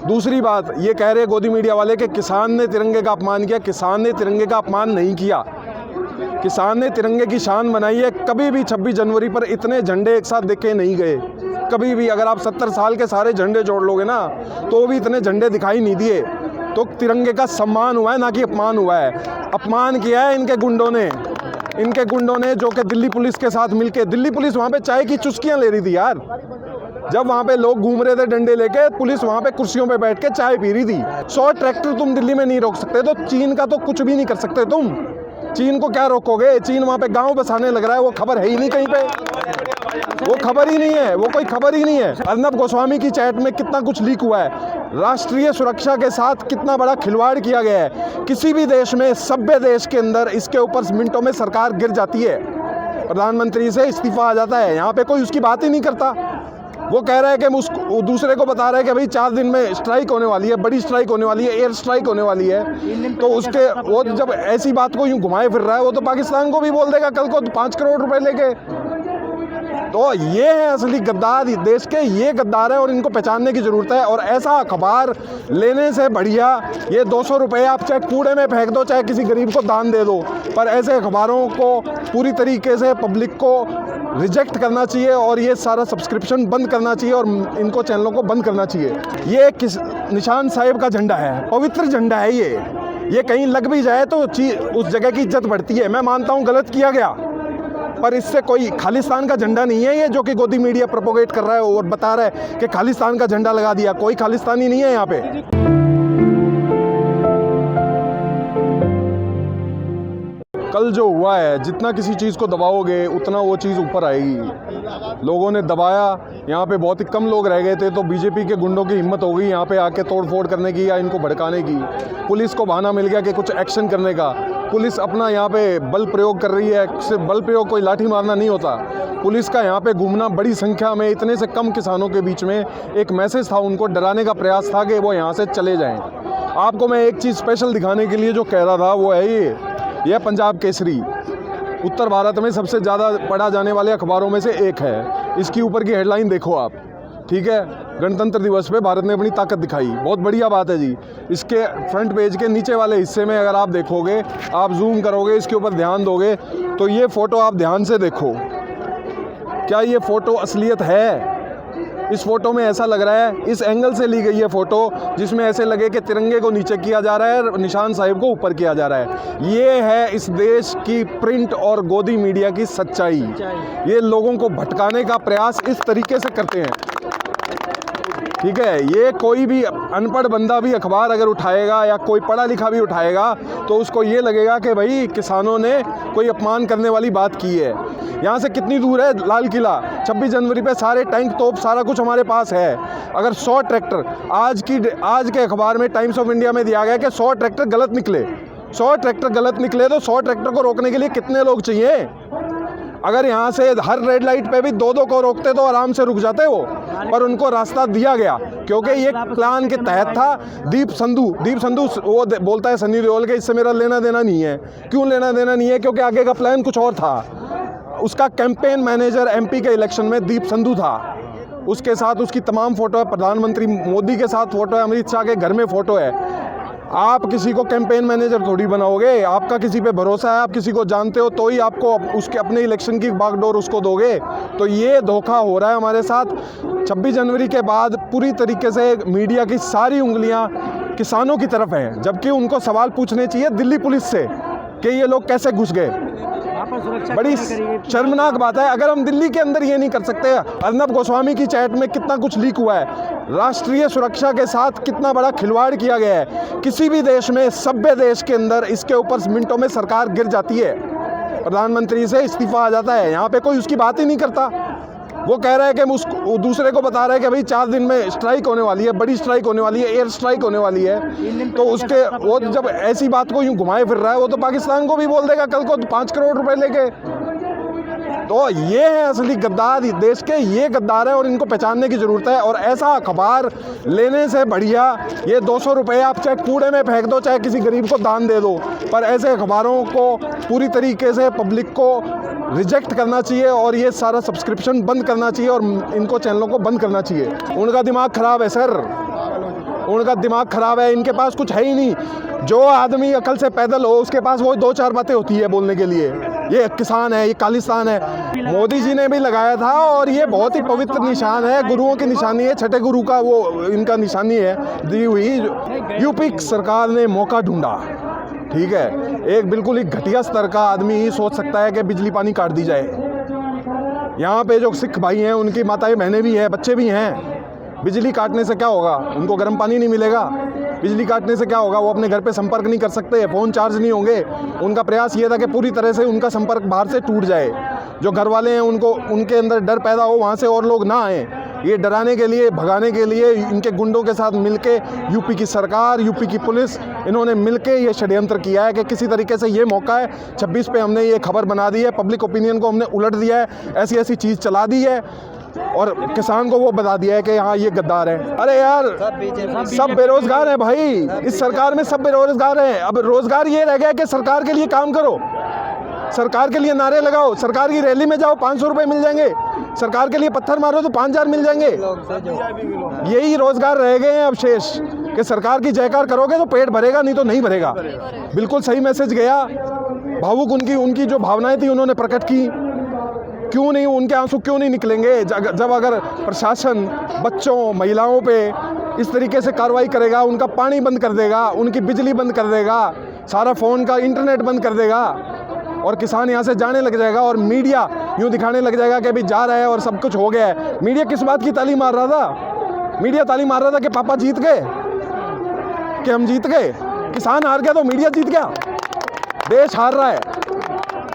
दूसरी बात ये कह रहे गोदी मीडिया वाले कि किसान ने तिरंगे का अपमान किया। किसान ने तिरंगे का अपमान नहीं किया, किसान ने तिरंगे की शान बनाई है। कभी भी 26 जनवरी पर इतने झंडे एक साथ देखे नहीं गए, कभी भी। अगर आप 70 साल के सारे झंडे जोड़ लोगे ना तो भी इतने झंडे दिखाई नहीं दिए। तो तिरंगे का सम्मान हुआ है, ना कि अपमान हुआ है। अपमान किया है इनके गुंडों ने जो कि दिल्ली पुलिस के साथ मिलके, दिल्ली पुलिस वहाँ पे चाय की चुस्कियाँ ले रही थी यार। जब वहाँ पे लोग घूम रहे थे डंडे लेके, पुलिस वहाँ पे कुर्सियों पे बैठ के चाय पी रही थी। 100 ट्रैक्टर तुम दिल्ली में नहीं रोक सकते, तो चीन का तो कुछ भी नहीं कर सकते तुम। चीन को क्या रोकोगे? चीन वहाँ पे गांव बसाने लग रहा है, वो खबर है ही नहीं कहीं पे, वो खबर ही नहीं है, वो कोई खबर ही नहीं है। अर्नब गोस्वामी की चैट में कितना कुछ लीक हुआ है, राष्ट्रीय सुरक्षा के साथ कितना बड़ा खिलवाड़ किया गया है। किसी भी देश में, सभ्य देश के अंदर इसके ऊपर मिनटों में सरकार गिर जाती है, प्रधानमंत्री से इस्तीफा आ जाता है। यहाँ पे कोई उसकी बात ही नहीं करता। वो कह रहा है कि वो दूसरे को बता रहा है कि भाई 4 दिन में स्ट्राइक होने वाली है, बड़ी स्ट्राइक होने वाली है, एयर स्ट्राइक होने वाली है। तो उसके वो जब ऐसी बात को यूं घुमाए फिर रहा है, वो तो पाकिस्तान को भी बोल देगा कल को 5 करोड़ रुपए लेके। तो ये है असली गद्दार देश के, ये गद्दार है और इनको पहचानने की ज़रूरत है। और ऐसा अखबार लेने से बढ़िया ये 200 रुपये आप चाहे कूड़े में फेंक दो, चाहे किसी गरीब को दान दे दो, पर ऐसे अखबारों को पूरी तरीके से पब्लिक को रिजेक्ट करना चाहिए और ये सारा सब्सक्रिप्शन बंद करना चाहिए और इनको चैनलों को बंद करना चाहिए। ये किस निशान साहिब का झंडा है, पवित्र झंडा है ये कहीं लग भी जाए तो उस जगह की इज्जत बढ़ती है। मैं मानता हूँ गलत किया गया, पर इससे कोई खालिस्तान का झंडा नहीं है ये, जो कि गोदी मीडिया प्रोपोगेट कर रहा है और बता रहा है कि खालिस्तान का झंडा लगा दिया। कोई खालिस्तानी नहीं है यहाँ पे। कल जो हुआ है, जितना किसी चीज़ को दबाओगे उतना वो चीज़ ऊपर आएगी। लोगों ने दबाया, यहाँ पे बहुत ही कम लोग रह गए थे, तो बीजेपी के गुंडों की हिम्मत हो गई यहाँ पे आके तोड़फोड़ करने की या इनको भड़काने की। पुलिस को बहाना मिल गया कि कुछ एक्शन करने का। पुलिस अपना यहाँ पे बल प्रयोग कर रही है। सिर्फ बल प्रयोग, कोई लाठी मारना नहीं होता। पुलिस का यहाँ पे घूमना, बड़ी संख्या में इतने से कम किसानों के बीच में एक मैसेज था, उनको डराने का प्रयास था कि वो यहाँ से चले जाएँ। आपको मैं एक चीज़ स्पेशल दिखाने के लिए जो कह रहा था वो है यह पंजाब केसरी उत्तर भारत में सबसे ज़्यादा पढ़ा जाने वाले अखबारों में से एक है। इसकी ऊपर की हेडलाइन देखो आप, ठीक है। गणतंत्र दिवस पे भारत ने अपनी ताकत दिखाई, बहुत बढ़िया बात है जी। इसके फ्रंट पेज के नीचे वाले हिस्से में अगर आप देखोगे, आप जूम करोगे, इसके ऊपर ध्यान दोगे तो ये फ़ोटो आप ध्यान से देखो। क्या ये फ़ोटो असलियत है? इस फोटो में ऐसा लग रहा है, इस एंगल से ली गई है फ़ोटो जिसमें ऐसे लगे कि तिरंगे को नीचे किया जा रहा है, निशान साहिब को ऊपर किया जा रहा है। ये है इस देश की प्रिंट और गोदी मीडिया की सच्चाई। ये लोगों को भटकाने का प्रयास इस तरीके से करते हैं, ठीक है। ये कोई भी अनपढ़ बंदा भी अखबार अगर उठाएगा या कोई पढ़ा लिखा भी उठाएगा तो उसको ये लगेगा कि भाई किसानों ने कोई अपमान करने वाली बात की है। यहाँ से कितनी दूर है लाल किला? 26 जनवरी पे सारे टैंक तोप सारा कुछ हमारे पास है। अगर 100 ट्रैक्टर आज के अखबार में टाइम्स ऑफ इंडिया में दिया गया कि 100 ट्रैक्टर गलत निकले, 100 ट्रैक्टर गलत निकले तो 100 ट्रैक्टर को रोकने के लिए कितने लोग चाहिए? अगर यहाँ से हर रेड लाइट पे भी 2-2 को रोकते तो आराम से रुक जाते वो, पर उनको रास्ता दिया गया क्योंकि ये प्लान के तहत था। दीप संधू वो बोलता है सनी देओल के इससे मेरा लेना देना नहीं है। क्यों लेना देना नहीं है? क्योंकि आगे का प्लान कुछ और था। उसका कैंपेन मैनेजर एमपी के इलेक्शन में दीप संधू था, उसके साथ उसकी तमाम फ़ोटो है, प्रधानमंत्री मोदी के साथ फ़ोटो है, अमित शाह के घर में फ़ोटो है। आप किसी को कैंपेन मैनेजर थोड़ी बनाओगे, आपका किसी पे भरोसा है, आप किसी को जानते हो तो ही आपको उसके अपने इलेक्शन की बागडोर उसको दोगे। तो ये धोखा हो रहा है हमारे साथ। 26 जनवरी के बाद पूरी तरीके से मीडिया की सारी उंगलियां किसानों की तरफ हैं, जबकि उनको सवाल पूछने चाहिए दिल्ली पुलिस से कि ये लोग कैसे घुस गए। बड़ी शर्मनाक बात है। अगर हम दिल्ली के अंदर ये नहीं कर सकते, अर्नब गोस्वामी की चैट में कितना कुछ लीक हुआ है, राष्ट्रीय सुरक्षा के साथ कितना बड़ा खिलवाड़ किया गया है। किसी भी देश में, सभ्य देश के अंदर इसके ऊपर मिनटों में सरकार गिर जाती है, प्रधानमंत्री से इस्तीफा आ जाता है। यहाँ पे कोई उसकी बात ही नहीं करता। वो कह रहा है कि वो दूसरे को बता रहा है कि भाई 4 दिन में स्ट्राइक होने वाली है, बड़ी स्ट्राइक होने वाली है, एयर स्ट्राइक होने वाली है। तो उसके वो जब ऐसी बात को यूं घुमाए फिर रहा है, वो तो पाकिस्तान को भी बोल देगा कल को 5 करोड़ रुपए लेके। तो ये है असली गद्दार देश के, ये गद्दार है और इनको पहचानने की ज़रूरत है। और ऐसा अखबार लेने से बढ़िया ये 200 रुपये आप चाहे कूड़े में फेंक दो, चाहे किसी गरीब को दान दे दो, पर ऐसे अखबारों को पूरी तरीके से पब्लिक को रिजेक्ट करना चाहिए और ये सारा सब्सक्रिप्शन बंद करना चाहिए और इनको चैनलों को बंद करना चाहिए। उनका दिमाग ख़राब है सर। उनका दिमाग ख़राब है, इनके पास कुछ है ही नहीं। जो आदमी अकल से पैदल हो उसके पास वो 2-4 बातें होती है बोलने के लिए। ये किसान है, ये खालिस्तान है। मोदी जी ने भी लगाया था और ये बहुत ही पवित्र निशान है, गुरुओं की निशानी है, छठे गुरु का वो इनका निशानी है दी हुई। यूपी सरकार ने मौका ढूंढा, ठीक है, एक बिल्कुल ही घटिया स्तर का आदमी ही सोच सकता है कि बिजली पानी काट दी जाए। यहाँ पे जो सिख भाई हैं उनकी माताएं बहनें भी हैं, बच्चे भी हैं। बिजली काटने से क्या होगा? उनको गर्म पानी नहीं मिलेगा। बिजली काटने से क्या होगा? वो अपने घर पे संपर्क नहीं कर सकते, फ़ोन चार्ज नहीं होंगे। उनका प्रयास ये था कि पूरी तरह से उनका संपर्क बाहर से टूट जाए। जो घर वाले हैं उनको उनके अंदर डर पैदा हो, वहाँ से और लोग ना आएँ। ये डराने के लिए, भगाने के लिए इनके गुंडों के साथ मिलके यूपी की सरकार, यूपी की पुलिस, इन्होंने मिलके ये षड्यंत्र किया है कि किसी तरीके से ये मौका है। 26 पे हमने ये खबर बना दी है, पब्लिक ओपिनियन को हमने उलट दिया है, ऐसी ऐसी चीज़ चला दी है और किसान को वो बता दिया है कि हाँ ये गद्दार है। अरे यार, सब बेरोजगार हैं भाई, इस सरकार में सब बेरोजगार हैं। अब रोजगार ये रह गया कि सरकार के लिए काम करो, सरकार के लिए नारे लगाओ, सरकार की रैली में जाओ 500 रुपये मिल जाएंगे, सरकार के लिए पत्थर मारो तो 5000 मिल जाएंगे। यही रोजगार रह गए हैं अब शेष, कि सरकार की जयकार करोगे तो पेट भरेगा, नहीं तो नहीं भरेगा। बिल्कुल सही मैसेज गया। भावुक उनकी जो भावनाएं थी उन्होंने प्रकट की। क्यों नहीं, उनके आंसू क्यों नहीं निकलेंगे जब अगर प्रशासन बच्चों, महिलाओं पे इस तरीके से कार्रवाई करेगा, उनका पानी बंद कर देगा, उनकी बिजली बंद कर देगा, सारा फ़ोन का इंटरनेट बंद कर देगा और किसान यहाँ से जाने लग जाएगा और मीडिया यूँ दिखाने लग जाएगा कि अभी जा रहा है और सब कुछ हो गया है। मीडिया किस बात की ताली मार रहा था? मीडिया ताली मार रहा था कि पापा जीत गए, कि हम जीत गए। किसान हार गया तो मीडिया जीत गया। देश हार रहा है।